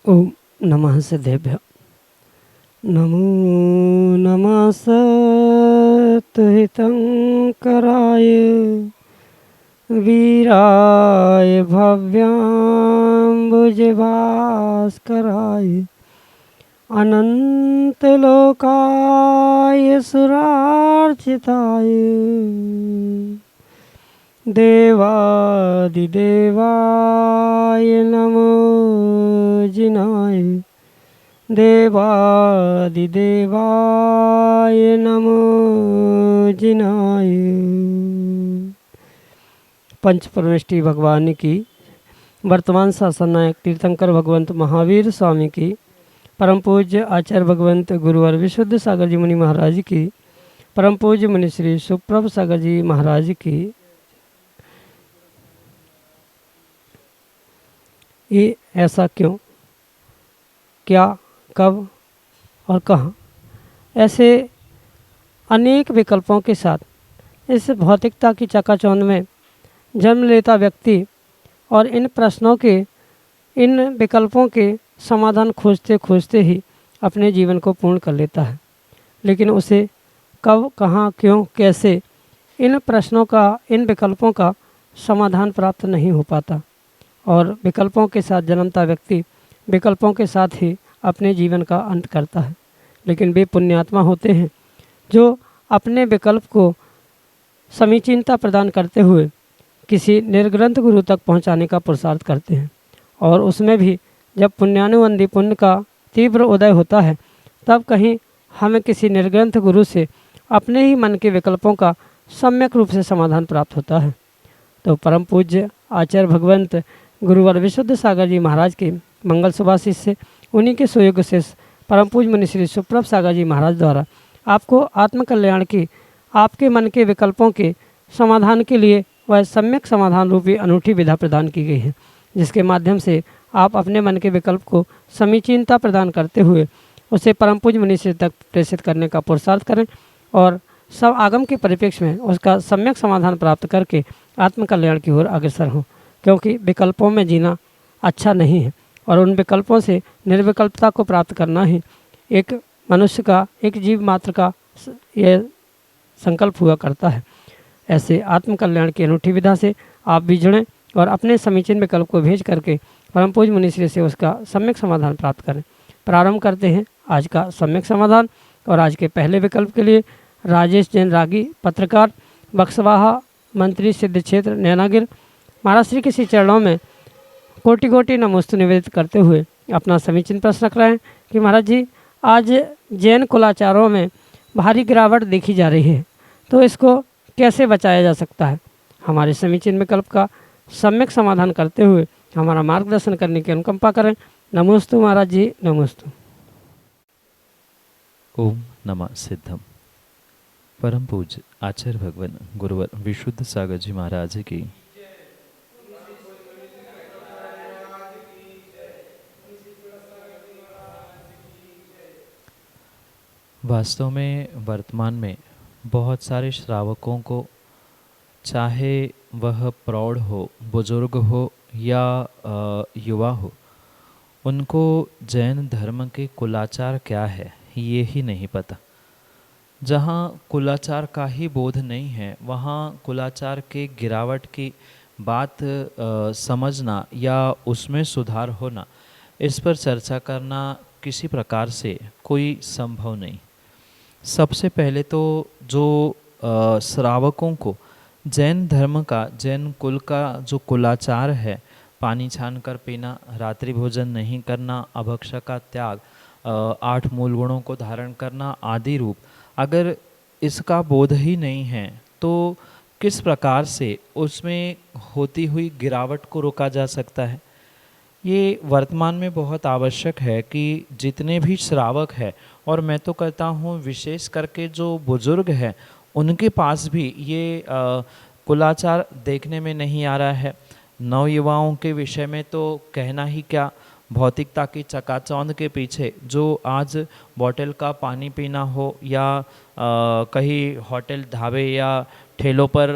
ओम नमः सिद्धेभ्य। नमो नमः सत्हितंकराय वीराय भव्याम्बुजभास्कराय अनंतलोकाय सुरार्चिताय देवादिदेवाय नमो जिनाय देवादिदेवाय नमो जिनाय। पंच परमेष्टि भगवान की, वर्तमान शासन नायक तीर्थंकर भगवंत महावीर स्वामी की, परम पूज्य आचार्य भगवंत गुरुवर विशुद्ध सागर जी मुनि महाराज की, परम पूज्य मुनि श्री सुप्रभ सागर जी महाराज की। ये ऐसा क्यों, क्या, कब और कहाँ, ऐसे अनेक विकल्पों के साथ इस भौतिकता की चकाचौंध में जन्म लेता व्यक्ति और इन प्रश्नों के, इन विकल्पों के समाधान खोजते खोजते ही अपने जीवन को पूर्ण कर लेता है। लेकिन उसे कब, कहाँ, क्यों, कैसे, इन प्रश्नों का, इन विकल्पों का समाधान प्राप्त नहीं हो पाता और विकल्पों के साथ जन्मता व्यक्ति विकल्पों के साथ ही अपने जीवन का अंत करता है। लेकिन वे पुण्यात्मा होते हैं जो अपने विकल्प को समीचीनता प्रदान करते हुए किसी निर्ग्रंथ गुरु तक पहुंचाने का पुरुषार्थ करते हैं। और उसमें भी जब पुण्यानुबंधी पुण्य का तीव्र उदय होता है, तब कहीं हमें किसी निर्ग्रंथ गुरु से अपने ही मन के विकल्पों का सम्यक रूप से समाधान प्राप्त होता है। तो परम पूज्य आचार्य भगवंत गुरुवर विशुद्ध सागर जी महाराज के मंगल सुभाषित से, उन्हीं के सुयोग से परम पूज्य मुनि श्री सुप्रभ सागर जी महाराज द्वारा आपको आत्मकल्याण की, आपके मन के विकल्पों के समाधान के लिए वह सम्यक समाधान रूपी अनूठी विधा प्रदान की गई है, जिसके माध्यम से आप अपने मन के विकल्प को समीचीनता प्रदान करते हुए उसे परम पूज्य मुनि श्री तक प्रेषित करने का पुरुषार्थ करें और सब आगम के परिप्रेक्ष्य में उसका सम्यक समाधान प्राप्त करके आत्मकल्याण की ओर अग्रसर हों। क्योंकि विकल्पों में जीना अच्छा नहीं है और उन विकल्पों से निर्विकल्पता को प्राप्त करना ही एक मनुष्य का, एक जीव मात्र का यह संकल्प हुआ करता है। ऐसे आत्मकल्याण की अनूठी विधा से आप भी जुड़ें और अपने समीचीन विकल्प को भेज करके परम पूज्य मुनि श्री से उसका सम्यक समाधान प्राप्त करें। प्रारंभ करते हैं आज का सम्यक समाधान। और आज के पहले विकल्प के लिए राजेश जैन रागी, पत्रकार, बक्सवाहा, मंत्री, सिद्ध क्षेत्र, नैनागिर, महाराज श्री के श्री चरणों में कोटि कोटि नमोस्तु निवेदित करते हुए अपना समीचीन प्रश्न रख रहे हैं कि महाराज जी, आज जैन कुलाचारों में भारी गिरावट देखी जा रही है, तो इसको कैसे बचाया जा सकता है। हमारे समीचीन विकल्प का सम्यक समाधान करते हुए हमारा मार्गदर्शन करने की अनुकंपा करें। नमोस्तु महाराज जी, नमोस्तु। ओम नमः सिद्धम। परम पूज्य आचार्य भगवान गुरुवर विशुद्ध सागर जी महाराज की वास्तव में वर्तमान में बहुत सारे श्रावकों को, चाहे वह प्रौढ़ हो, बुजुर्ग हो या युवा हो, उनको जैन धर्म के कुलाचार क्या है ये ही नहीं पता। जहाँ कुलाचार का ही बोध नहीं है, वहाँ कुलाचार के गिरावट की बात समझना या उसमें सुधार होना, इस पर चर्चा करना किसी प्रकार से कोई संभव नहीं। सबसे पहले तो जो श्रावकों को जैन धर्म का, जैन कुल का जो कुलाचार है, पानी छान कर पीना, रात्रि भोजन नहीं करना, अभक्ष्य का त्याग, 8 मूल गुणों को धारण करना आदि रूप, अगर इसका बोध ही नहीं है तो किस प्रकार से उसमें होती हुई गिरावट को रोका जा सकता है। ये वर्तमान में बहुत आवश्यक है कि जितने भी श्रावक हैं, और मैं तो कहता हूँ विशेष करके जो बुजुर्ग हैं, उनके पास भी ये कुलाचार देखने में नहीं आ रहा है। नवयुवाओं के विषय में तो कहना ही क्या, भौतिकता की चकाचौंध के पीछे जो आज बॉटल का पानी पीना हो या कहीं होटल ढाबे या ठेलों पर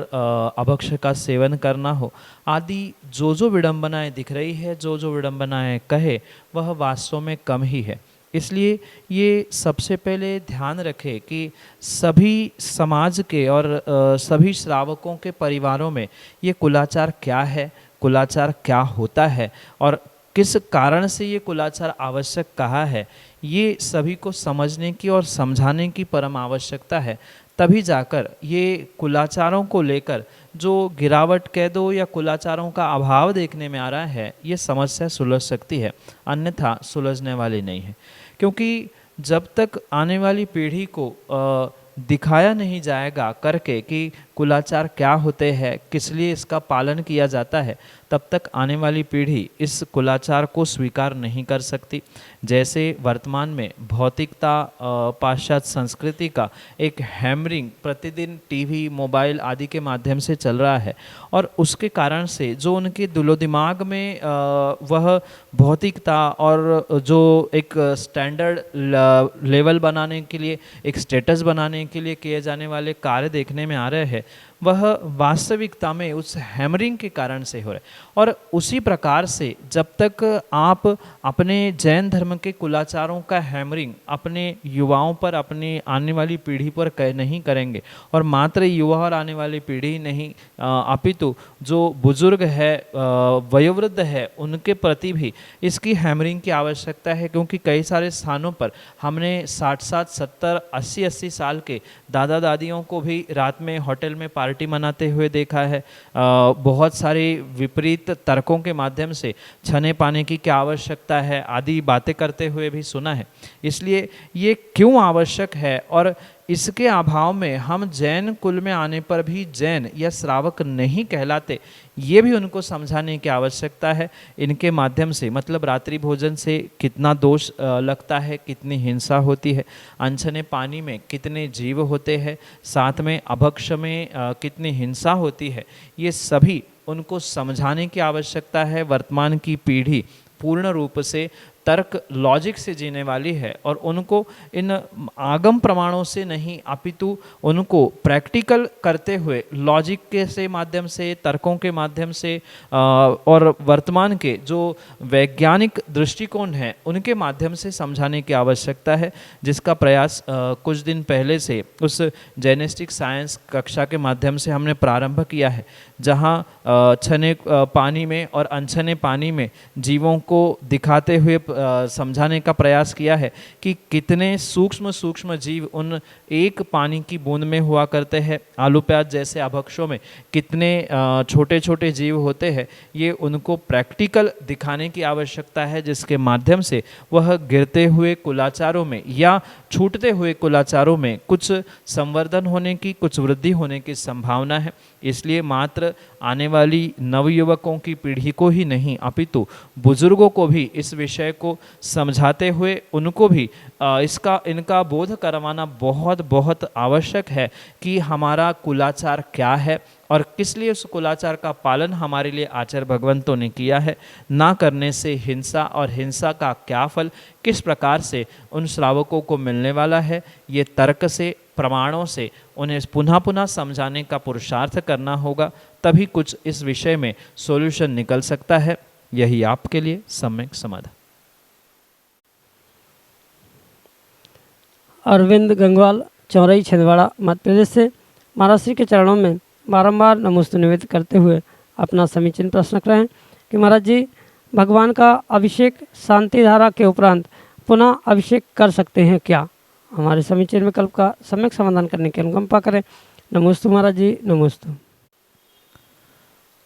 अभक्ष्य का सेवन करना हो आदि जो विडंबनाएं दिख रही है, जो विडंबनाएं कहे, वह वास्तव में कम ही है। इसलिए ये सबसे पहले ध्यान रखें कि सभी समाज के और सभी श्रावकों के परिवारों में ये कुलाचार क्या है, कुलाचार क्या होता है और किस कारण से ये कुलाचार आवश्यक कहा है, ये सभी को समझने की और समझाने की परम आवश्यकता है। तभी जाकर ये कुलाचारों को लेकर जो गिरावट कह दो या कुलाचारों का अभाव देखने में आ रहा है, ये समस्या सुलझ सकती है, अन्यथा सुलझने वाली नहीं है। क्योंकि जब तक आने वाली पीढ़ी को दिखाया नहीं जाएगा करके कि कुलाचार क्या होते हैं, किस लिए इसका पालन किया जाता है, तब तक आने वाली पीढ़ी इस कुलाचार को स्वीकार नहीं कर सकती। जैसे वर्तमान में भौतिकता, पाश्चात्य संस्कृति का एक हैमरिंग प्रतिदिन टीवी, मोबाइल आदि के माध्यम से चल रहा है, और उसके कारण से जो उनके दिलो दिमाग में वह भौतिकता और जो एक स्टैंडर्ड लेवल बनाने के लिए, एक स्टेटस बनाने के लिए किए जाने वाले कार्य देखने में आ रहे हैं, वह वास्तविकता में उस हैमरिंग के कारण से हो रहा है। और उसी प्रकार से जब तक आप अपने जैन धर्म के कुलाचारों का हैमरिंग अपने युवाओं पर, अपनी आने वाली पीढ़ी पर नहीं करेंगे, और मात्र युवा और आने वाली पीढ़ी नहीं अपितु जो बुजुर्ग है, वयोवृद्ध है, उनके प्रति भी इसकी हैमरिंग की आवश्यकता है। क्योंकि कई सारे स्थानों पर हमने 60-60, 70, 80-80 साल के दादा दादियों को भी रात में होटल में पार्टी मनाते हुए देखा है। बहुत सारे विपरीत तर्कों के माध्यम से छने पाने की क्या आवश्यकता है आदि बातें करते हुए भी सुना है। इसलिए ये क्यों आवश्यक है, और इसके अभाव में हम जैन कुल में आने पर भी जैन या श्रावक नहीं कहलाते, ये भी उनको समझाने की आवश्यकता है। इनके माध्यम से मतलब रात्रि भोजन से कितना दोष लगता है, कितनी हिंसा होती है, अनछने पानी में कितने जीव होते हैं, साथ में अभक्ष्य में कितनी हिंसा होती है, ये सभी उनको समझाने की आवश्यकता है। वर्तमान की पीढ़ी पूर्ण रूप से तर्क लॉजिक से जीने वाली है, और उनको इन आगम प्रमाणों से नहीं अपितु उनको प्रैक्टिकल करते हुए लॉजिक के से माध्यम से, तर्कों के माध्यम से और वर्तमान के जो वैज्ञानिक दृष्टिकोण हैं उनके माध्यम से समझाने की आवश्यकता है, जिसका प्रयास कुछ दिन पहले से उस जेनेस्टिक साइंस कक्षा के माध्यम से हमने प्रारंभ किया है, जहाँ छने पानी में और अनछने पानी में जीवों को दिखाते हुए समझाने का प्रयास किया है कि कितने सूक्ष्म सूक्ष्म जीव उन एक पानी की बूंद में हुआ करते हैं। आलू प्याज जैसे अभक्षों में कितने छोटे छोटे जीव होते हैं, ये उनको प्रैक्टिकल दिखाने की आवश्यकता है, जिसके माध्यम से वह गिरते हुए कुलाचारों में या छूटते हुए कुलाचारों में कुछ संवर्धन होने की, कुछ वृद्धि होने की संभावना है। इसलिए मात्र आने वाली नवयुवकों की पीढ़ी को ही नहीं अपितु बुजुर्गों को भी इस विषय को समझाते हुए उनको भी इनका बोध करवाना बहुत बहुत आवश्यक है कि हमारा कुलाचार क्या है और किस लिए उस कुलाचार का पालन हमारे लिए आचार्य भगवंतों ने किया है। ना करने से हिंसा, और हिंसा का क्या फल किस प्रकार से उन श्रावकों को मिलने वाला है, ये तर्क से, प्रमाणों से उन्हें पुनः पुनः समझाने का पुरुषार्थ करना होगा, तभी कुछ इस विषय में सॉल्यूशन निकल सकता है। यही आपके लिए सम्यक समाधान। अरविंद गंगवाल, चौरई, छिंदवाड़ा, मध्य प्रदेश से महाराज श्री के चरणों में बारंबार नमोस्तु निवेदित करते हुए अपना समीचीन प्रश्न रख रहे हैं कि महाराज जी, भगवान का अभिषेक शांति धारा के उपरांत पुनः अभिषेक कर सकते हैं क्या? हमारे समीचीन विकल्प का सम्यक समाधान करने की अनुकंपा करें। नमोस्तु महाराज जी, नमोस्तु।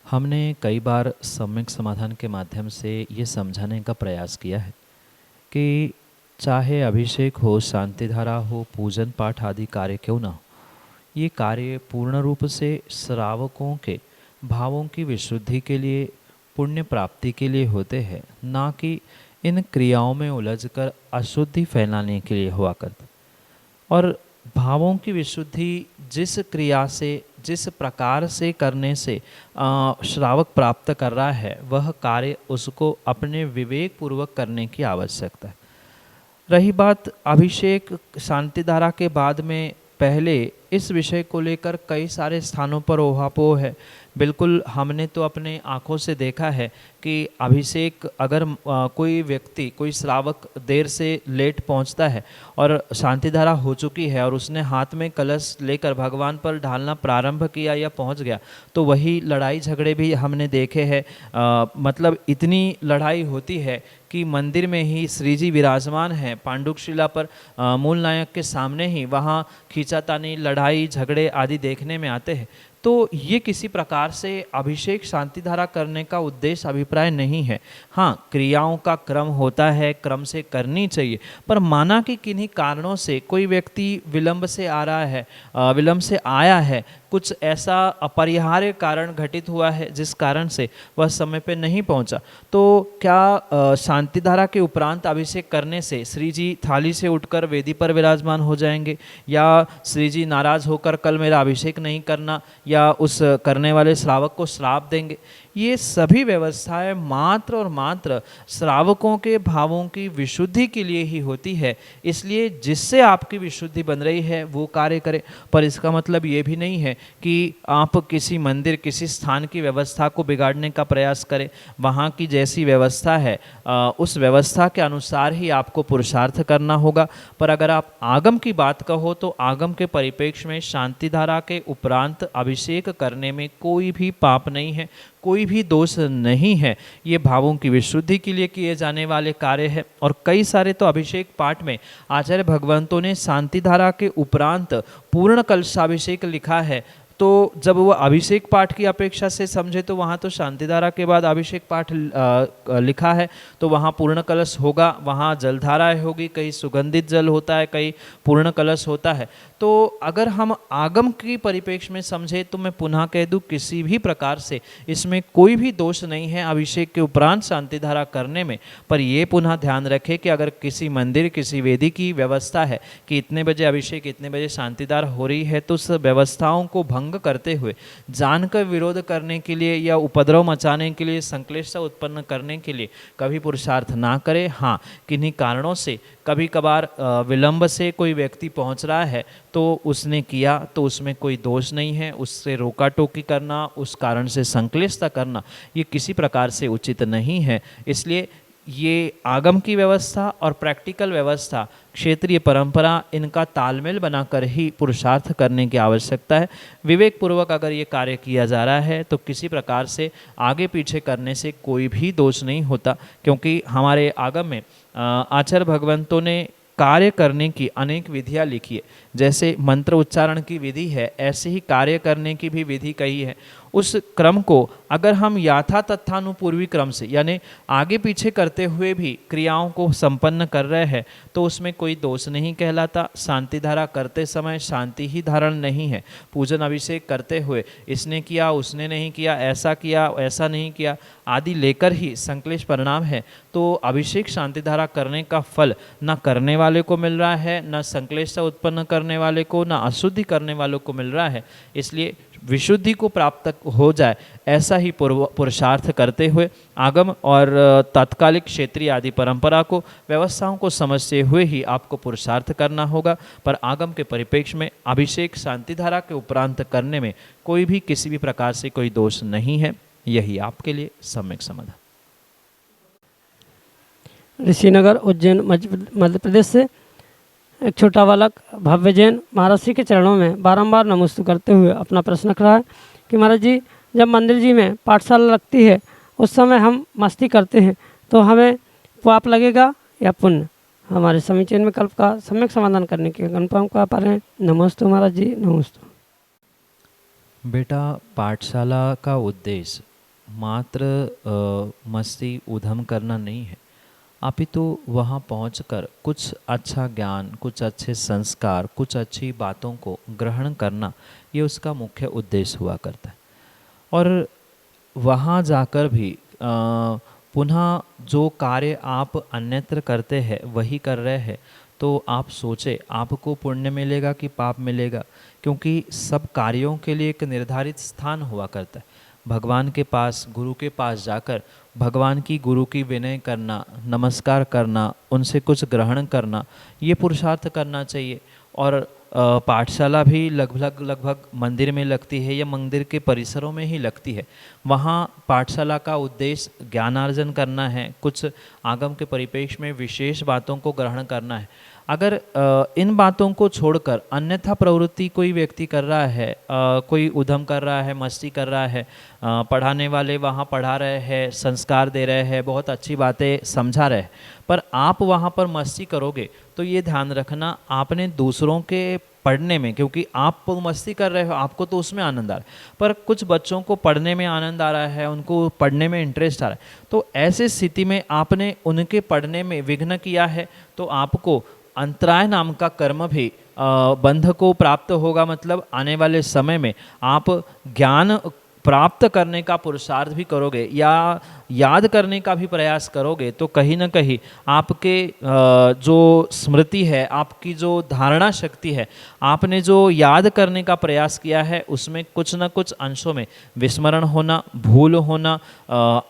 हमने कई बार सम्यक समाधान के माध्यम से ये समझाने का प्रयास किया है कि चाहे अभिषेक हो, शांति धारा हो, पूजन पाठ आदि कार्य क्यों ना हो, ये कार्य पूर्ण रूप से श्रावकों के भावों की विशुद्धि के लिए, पुण्य प्राप्ति के लिए होते हैं, ना कि इन क्रियाओं में उलझकर अशुद्धि फैलाने के लिए हुआ करते। और भावों की विशुद्धि जिस क्रिया से, जिस प्रकार से करने से श्रावक प्राप्त कर रहा है, वह कार्य उसको अपने विवेक पूर्वक करने की आवश्यकता है। रही बात अभिषेक शांति धारा के बाद में, पहले इस विषय को लेकर कई सारे स्थानों पर ओहापोह है। बिल्कुल हमने तो अपने आँखों से देखा है कि अभिषेक अगर कोई व्यक्ति, कोई श्रावक देर से लेट पहुंचता है और शांति धारा हो चुकी है और उसने हाथ में कलश लेकर भगवान पर ढालना प्रारंभ किया या पहुंच गया, तो वही लड़ाई झगड़े भी हमने देखे हैं। मतलब इतनी लड़ाई होती है कि मंदिर में ही श्री जी विराजमान हैं पांडुक शिला पर, मूल नायक के सामने ही, वहाँ खींचातानी, लड़ाई झगड़े आदि देखने में आते हैं। तो ये किसी प्रकार से अभिषेक शांति धारा करने का उद्देश्य, अभिप्राय नहीं है। हाँ, क्रियाओं का क्रम होता है, क्रम से करनी चाहिए, पर माना कि किन्हीं कारणों से कोई व्यक्ति विलंब से आ रहा है, विलंब से आया है, कुछ ऐसा अपरिहार्य कारण घटित हुआ है जिस कारण से वह समय पे नहीं पहुंचा, तो क्या शांति धारा के उपरांत अभिषेक करने से श्री जी थाली से उठकर वेदी पर विराजमान हो जाएंगे, या श्री जी नाराज होकर कल मेरा अभिषेक नहीं करना, या उस करने वाले श्रावक को श्राप देंगे? ये सभी व्यवस्थाएं मात्र और मात्र श्रावकों के भावों की विशुद्धि के लिए ही होती है। इसलिए जिससे आपकी विशुद्धि बन रही है वो कार्य करें। पर इसका मतलब ये भी नहीं है कि आप किसी मंदिर, किसी स्थान की व्यवस्था को बिगाड़ने का प्रयास करें। वहाँ की जैसी व्यवस्था है उस व्यवस्था के अनुसार ही आपको पुरुषार्थ करना होगा। पर अगर आप आगम की बात कहो तो आगम के परिप्रेक्ष्य में शांति धारा के उपरांत अभिषेक करने में कोई भी पाप नहीं है, कोई भी दोष नहीं है। ये भावों की विशुद्धि के लिए किए जाने वाले कार्य है। और कई सारे तो अभिषेक पाठ में आचार्य भगवंतों ने शांति धारा के उपरांत पूर्ण कलशाभिषेक लिखा है। तो जब वो अभिषेक पाठ की अपेक्षा से समझे तो वहाँ तो शांति धारा के बाद अभिषेक पाठ लिखा है, तो वहाँ पूर्ण कलश होगा, वहाँ जलधाराएं होगी, कहीं सुगंधित जल होता है, कहीं पूर्ण कलश होता है। तो अगर हम आगम की परिप्रेक्ष्य में समझे तो मैं पुनः कह दूं, किसी भी प्रकार से इसमें कोई भी दोष नहीं है अभिषेक के उपरांत शांति धारा करने में। पर ये पुनः ध्यान रखें कि अगर किसी मंदिर, किसी वेदी की व्यवस्था है कि इतने बजे अभिषेक, इतने बजे शांति धारा हो रही है, तो उस व्यवस्थाओं को भंग करते हुए, जानकर विरोध करने के लिए या उपद्रव मचाने के लिए, संक्लेश उत्पन्न करने के लिए कभी पुरुषार्थ ना करें। हाँ, किन्हीं कारणों से कभी कभार विलंब से कोई व्यक्ति पहुंच रहा है तो उसने किया, तो उसमें कोई दोष नहीं है। उससे रोका टोकी करना, उस कारण से संक्लिष्टता करना, ये किसी प्रकार से उचित नहीं है। इसलिए ये आगम की व्यवस्था और प्रैक्टिकल व्यवस्था, क्षेत्रीय परंपरा, इनका तालमेल बनाकर ही पुरुषार्थ करने की आवश्यकता है। विवेक पूर्वक अगर ये कार्य किया जा रहा है तो किसी प्रकार से आगे पीछे करने से कोई भी दोष नहीं होता, क्योंकि हमारे आगम में आचार्य भगवंतों ने कार्य करने की अनेक विधियां लिखी है। जैसे मंत्र उच्चारण की विधि है, ऐसे ही कार्य करने की भी विधि कही है। उस क्रम को अगर हम यथा तथानुपूर्वी क्रम से, यानी आगे पीछे करते हुए भी क्रियाओं को संपन्न कर रहे हैं, तो उसमें कोई दोष नहीं कहलाता। शांति धारा करते समय शांति ही धारण नहीं है। पूजन अभिषेक करते हुए इसने किया, उसने नहीं किया, ऐसा किया, ऐसा नहीं किया आदि लेकर ही संक्लेश परिणाम है। तो अभिषेक शांति धारा करने का फल न करने वाले को मिल रहा है, न संक्लेश उत्पन्न करने वाले को, न अशुद्धि करने वालों को मिल रहा है। इसलिए विशुद्धि को प्राप्त हो जाए ऐसा ही पुरुषार्थ करते हुए आगम और तात्कालिक क्षेत्रीय आदि परंपरा को, व्यवस्थाओं को समझते हुए ही आपको पुरुषार्थ करना होगा। पर आगम के परिप्रेक्ष्य में अभिषेक शांति धारा के उपरांत करने में कोई भी किसी भी प्रकार से कोई दोष नहीं है। यही आपके लिए सम्यक समाधान। ऋषिनगर उज्जैन मध्य प्रदेश से एक छोटा बालक भव्य जैन महाराज जी के चरणों में बारंबार नमस्ते करते हुए अपना प्रश्न रख रहा है कि महाराज जी, जब मंदिर जी में पाठशाला लगती है उस समय हम मस्ती करते हैं तो हमें पाप लगेगा या पुण्य? हमारे समीचीन में कल्प का सम्यक समाधान करने के अनुपम का पा रहे हैं। नमस्ते महाराज जी, नमस्ते। बेटा, पाठशाला का उद्देश्य मात्र मस्ती उधम करना नहीं है। अपितु वहाँ पहुंचकर कुछ अच्छा ज्ञान, कुछ अच्छे संस्कार, कुछ अच्छी बातों को ग्रहण करना, ये उसका मुख्य उद्देश्य हुआ करता है। और वहाँ जाकर भी पुनः जो कार्य आप अन्यत्र करते हैं वही कर रहे हैं, तो आप सोचे आपको पुण्य मिलेगा कि पाप मिलेगा, क्योंकि सब कार्यों के लिए एक निर्धारित स्थान हुआ करता है। भगवान के पास, गुरु के पास जाकर भगवान की, गुरु की विनय करना, नमस्कार करना, उनसे कुछ ग्रहण करना, ये पुरुषार्थ करना चाहिए। और पाठशाला भी लगभग लगभग मंदिर में लगती है या मंदिर के परिसरों में ही लगती है। वहाँ पाठशाला का उद्देश्य ज्ञानार्जन करना है, कुछ आगम के परिपेक्ष में विशेष बातों को ग्रहण करना है। अगर इन बातों को छोड़कर अन्यथा प्रवृत्ति कोई व्यक्ति कर रहा है, कोई उधम कर रहा है, मस्ती कर रहा है, पढ़ाने वाले वहाँ पढ़ा रहे हैं, संस्कार दे रहे हैं, बहुत अच्छी बातें समझा रहे हैं, पर आप वहाँ पर मस्ती करोगे तो ये ध्यान रखना, आपने दूसरों के पढ़ने में, क्योंकि आप मस्ती कर रहे हो, आपको तो उसमें आनंद आ रहा है, पर कुछ बच्चों को पढ़ने में आनंद आ रहा है, उनको पढ़ने में इंटरेस्ट आ रहा है, तो ऐसे स्थिति में आपने उनके पढ़ने में विघ्न किया है, तो आपको अंतराय नाम का कर्म भी बंध को प्राप्त होगा। मतलब आने वाले समय में आप ज्ञान प्राप्त करने का पुरुषार्थ भी करोगे या याद करने का भी प्रयास करोगे, तो कहीं ना कहीं आपके जो स्मृति है, आपकी जो धारणा शक्ति है, आपने जो याद करने का प्रयास किया है, उसमें कुछ न कुछ अंशों में विस्मरण होना, भूल होना,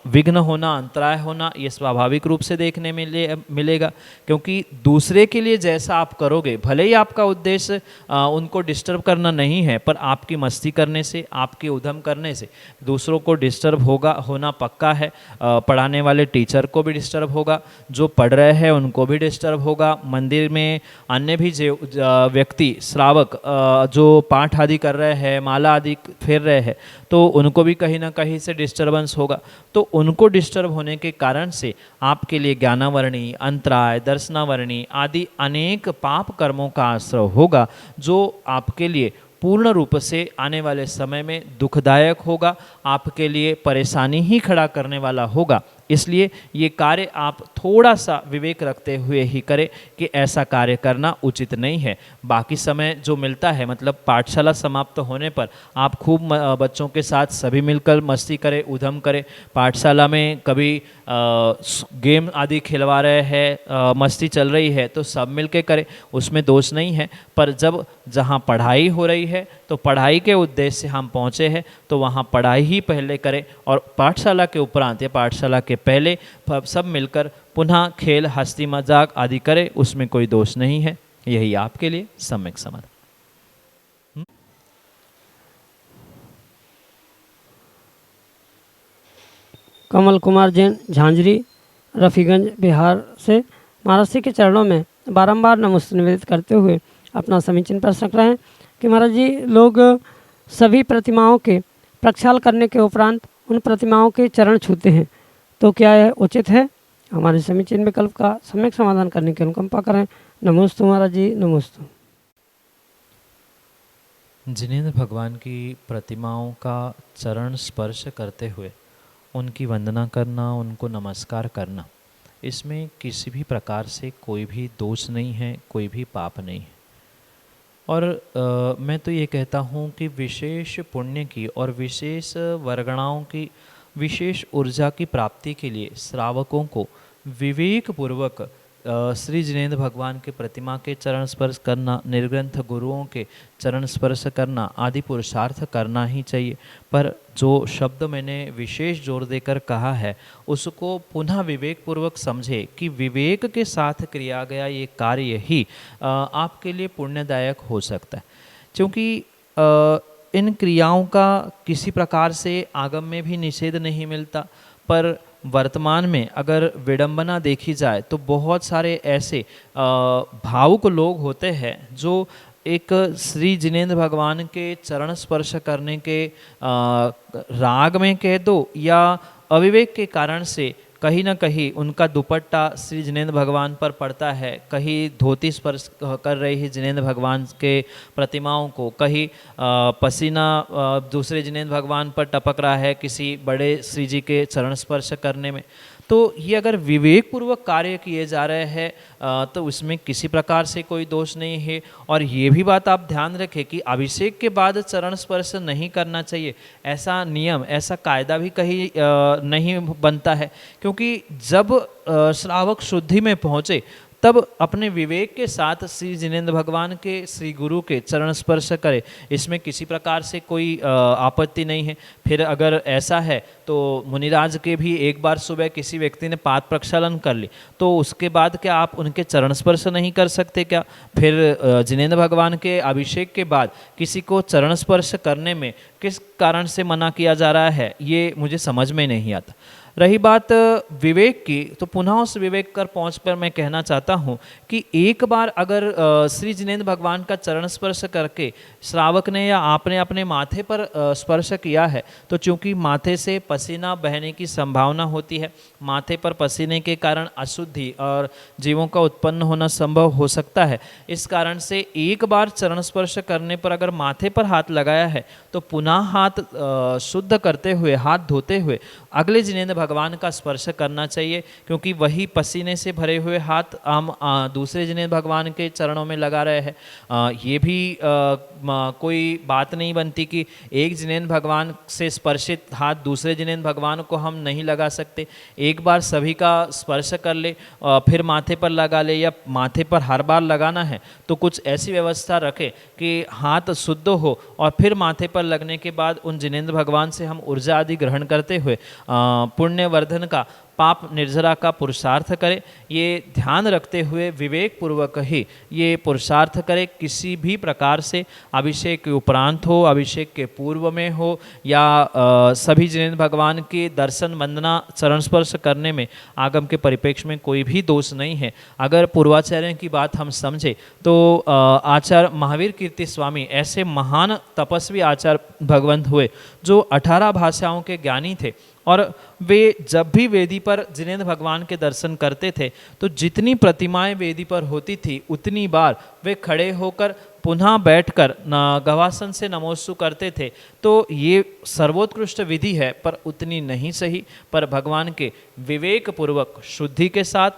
विघ्न होना, अंतराय होना, ये स्वाभाविक रूप से देखने में मिलेगा। क्योंकि दूसरे के लिए जैसा आप करोगे, भले ही आपका उद्देश्य उनको डिस्टर्ब करना नहीं है, पर आपकी मस्ती करने से, आपके उधम करने से दूसरों को डिस्टर्ब होना पक्का है। पढ़ाने वाले टीचर को भी डिस्टर्ब होगा, जो पढ़ रहे हैं उनको भी डिस्टर्ब होगा, मंदिर में अन्य भी जो व्यक्ति श्रावक जो पाठ आदि कर रहे हैं, माला आदि फेर रहे हैं, तो उनको भी कहीं ना कहीं से डिस्टर्बेंस होगा। तो उनको डिस्टर्ब होने के कारण से आपके लिए ज्ञानावरणी, अंतराय, दर्शनावरणी आदि अनेक पाप कर्मों का आश्रय होगा, जो आपके लिए पूर्ण रूप से आने वाले समय में दुखदायक होगा, आपके लिए परेशानी ही खड़ा करने वाला होगा। इसलिए ये कार्य आप थोड़ा सा विवेक रखते हुए ही करें कि ऐसा कार्य करना उचित नहीं है। बाकी समय जो मिलता है, मतलब पाठशाला समाप्त होने पर आप खूब बच्चों के साथ सभी मिलकर मस्ती करें, उधम करें। पाठशाला में कभी गेम आदि खिलवा रहे हैं, मस्ती चल रही है, तो सब मिलके करें, उसमें दोष नहीं है। पर जब जहाँ पढ़ाई हो रही है, तो पढ़ाई के उद्देश्य से हम पहुँचे हैं, तो वहाँ पढ़ाई ही पहले करें, और पाठशाला के उपरांत या पाठशाला के पहले सब मिलकर पुनः खेल, हंसी मजाक आदि करें, उसमें कोई दोष नहीं है। यही आपके लिए सम्यक समाधान। कमल कुमार जैन, झांझरी, रफ़ीगंज, बिहार से महाराज जी के चरणों में बारंबार नमस्ते निवेदित करते हुए अपना समीचीन प्रश्न रख रहे हैं कि महाराज जी, लोग सभी प्रतिमाओं के प्रक्षाल करने के उपरांत उन प्रतिमाओं के चरण छूते हैं, तो क्या यह उचित है? हमारे समीचीन विकल्प का सम्यक समाधान करने की अनुकंपा करें। नमोस्तु महाराज जी, नमोस्तु। जिनेंद्र भगवान की प्रतिमाओं का चरण स्पर्श करते हुए उनकी वंदना करना, उनको नमस्कार करना, इसमें किसी भी प्रकार से कोई भी दोष नहीं है, कोई भी पाप नहीं है। और मैं तो ये कहता हूँ कि विशेष पुण्य की और विशेष वर्गणाओं की विशेष ऊर्जा की प्राप्ति के लिए श्रावकों को विवेक पूर्वक श्री जिनेंद्र भगवान के प्रतिमा के चरण स्पर्श करना, निर्ग्रंथ गुरुओं के चरण स्पर्श करना आदि पुरुषार्थ करना ही चाहिए। पर जो शब्द मैंने विशेष जोर देकर कहा है, उसको पुनः विवेक पूर्वक समझे कि विवेक के साथ किया गया ये कार्य ही आपके लिए पुण्यदायक हो सकता है। क्योंकि इन क्रियाओं का किसी प्रकार से आगम में भी निषेध नहीं मिलता, पर वर्तमान में अगर विडंबना देखी जाए तो बहुत सारे ऐसे भावुक लोग होते हैं जो एक श्री जिनेंद्र भगवान के चरण स्पर्श करने के राग में कह दो या अविवेक के कारण से कहीं ना कहीं उनका दुपट्टा श्री जिनेंद्र भगवान पर पड़ता है, कहीं धोती स्पर्श कर रही है जिनेंद्र भगवान के प्रतिमाओं को, कहीं पसीना दूसरे जिनेंद्र भगवान पर टपक रहा है किसी बड़े श्री जी के चरण स्पर्श करने में। तो ये अगर विवेक पूर्वक कार्य किए जा रहे हैं तो उसमें किसी प्रकार से कोई दोष नहीं है। और ये भी बात आप ध्यान रखें कि अभिषेक के बाद चरण स्पर्श नहीं करना चाहिए, ऐसा नियम, ऐसा कायदा भी कहीं नहीं बनता है। क्योंकि जब श्रावक शुद्धि में पहुँचे तब अपने विवेक के साथ श्री जिनेंद्र भगवान के, श्री गुरु के चरण स्पर्श करे, इसमें किसी प्रकार से कोई आपत्ति नहीं है। फिर अगर ऐसा है तो मुनिराज के भी एक बार सुबह किसी व्यक्ति ने पाद प्रक्षालन कर ली तो उसके बाद क्या आप उनके चरण स्पर्श नहीं कर सकते क्या? फिर जिनेंद्र भगवान के अभिषेक के बाद किसी को चरण स्पर्श करने में किस कारण से मना किया जा रहा है, ये मुझे समझ में नहीं आता। रही बात विवेक की, तो पुनः उस विवेक कर पहुँच पर मैं कहना चाहता हूँ कि एक बार अगर श्री जिनेंद्र भगवान का चरण स्पर्श करके श्रावक ने या आपने अपने माथे पर स्पर्श किया है तो चूंकि माथे से पसीना बहने की संभावना होती है, माथे पर पसीने के कारण अशुद्धि और जीवों का उत्पन्न होना संभव हो सकता है। इस कारण से एक बार चरण स्पर्श करने पर अगर माथे पर हाथ लगाया है तो पुनः हाथ शुद्ध करते हुए, हाथ धोते हुए अगले जिनेंद्र भगवान का स्पर्श करना चाहिए, क्योंकि वही पसीने से भरे हुए हाथ हम दूसरे जिनेंद्र भगवान के चरणों में लगा रहे हैं। ये भी कोई बात नहीं बनती कि एक जिनेंद्र भगवान से स्पर्शित हाथ दूसरे जिनेंद्र भगवान को हम नहीं लगा सकते। एक बार सभी का स्पर्श कर ले फिर माथे पर लगा ले, या माथे पर हर बार लगाना है तो कुछ ऐसी व्यवस्था रखे कि हाथ शुद्ध हो और फिर माथे पर लगने के बाद उन जिनेंद्र भगवान से हम ऊर्जा आदि ग्रहण करते हुए पुण्यवर्धन का, पाप निर्जरा का पुरुषार्थ करें। ये ध्यान रखते हुए विवेक पूर्वक ही ये पुरुषार्थ करें। किसी भी प्रकार से अभिषेक के उपरांत हो, अभिषेक के पूर्व में हो, या सभी जिनेंद्र भगवान के दर्शन, वंदना, चरण स्पर्श करने में आगम के परिप्रेक्ष्य में कोई भी दोष नहीं है। अगर पूर्वाचार्य की बात हम समझे तो आचार्य महावीर कीर्ति स्वामी ऐसे महान तपस्वी आचार्य भगवंत हुए जो 18 भाषाओं के ज्ञानी थे, और वे जब भी वेदी पर जिनेंद्र भगवान के दर्शन करते थे तो जितनी प्रतिमाएं वेदी पर होती थी उतनी बार वे खड़े होकर पुनः बैठकर गवासन से नमोस्तु करते थे। तो ये सर्वोत्कृष्ट विधि है, पर उतनी नहीं सही। पर भगवान के विवेक पूर्वक शुद्धि के साथ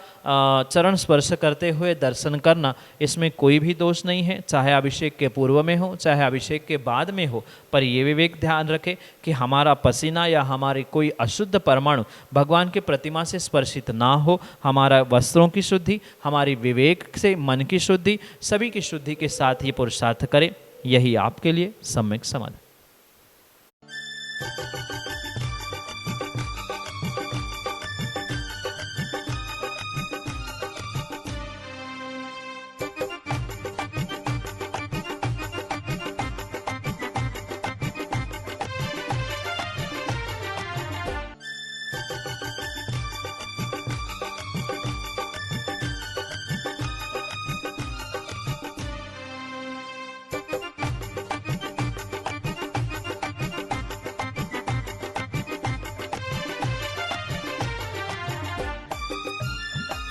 चरण स्पर्श करते हुए दर्शन करना, इसमें कोई भी दोष नहीं है, चाहे अभिषेक के पूर्व में हो चाहे अभिषेक के बाद में हो। पर ये विवेक ध्यान रखे कि हमारा पसीना या हमारी कोई अशुद्ध परमाणु भगवान के प्रतिमा से स्पर्शित ना हो। हमारा वस्त्रों की शुद्धि, हमारी विवेक से मन की शुद्धि, सभी की शुद्धि के साथ ये पुरुषार्थ करें। यही आपके लिए सम्यक समाधान।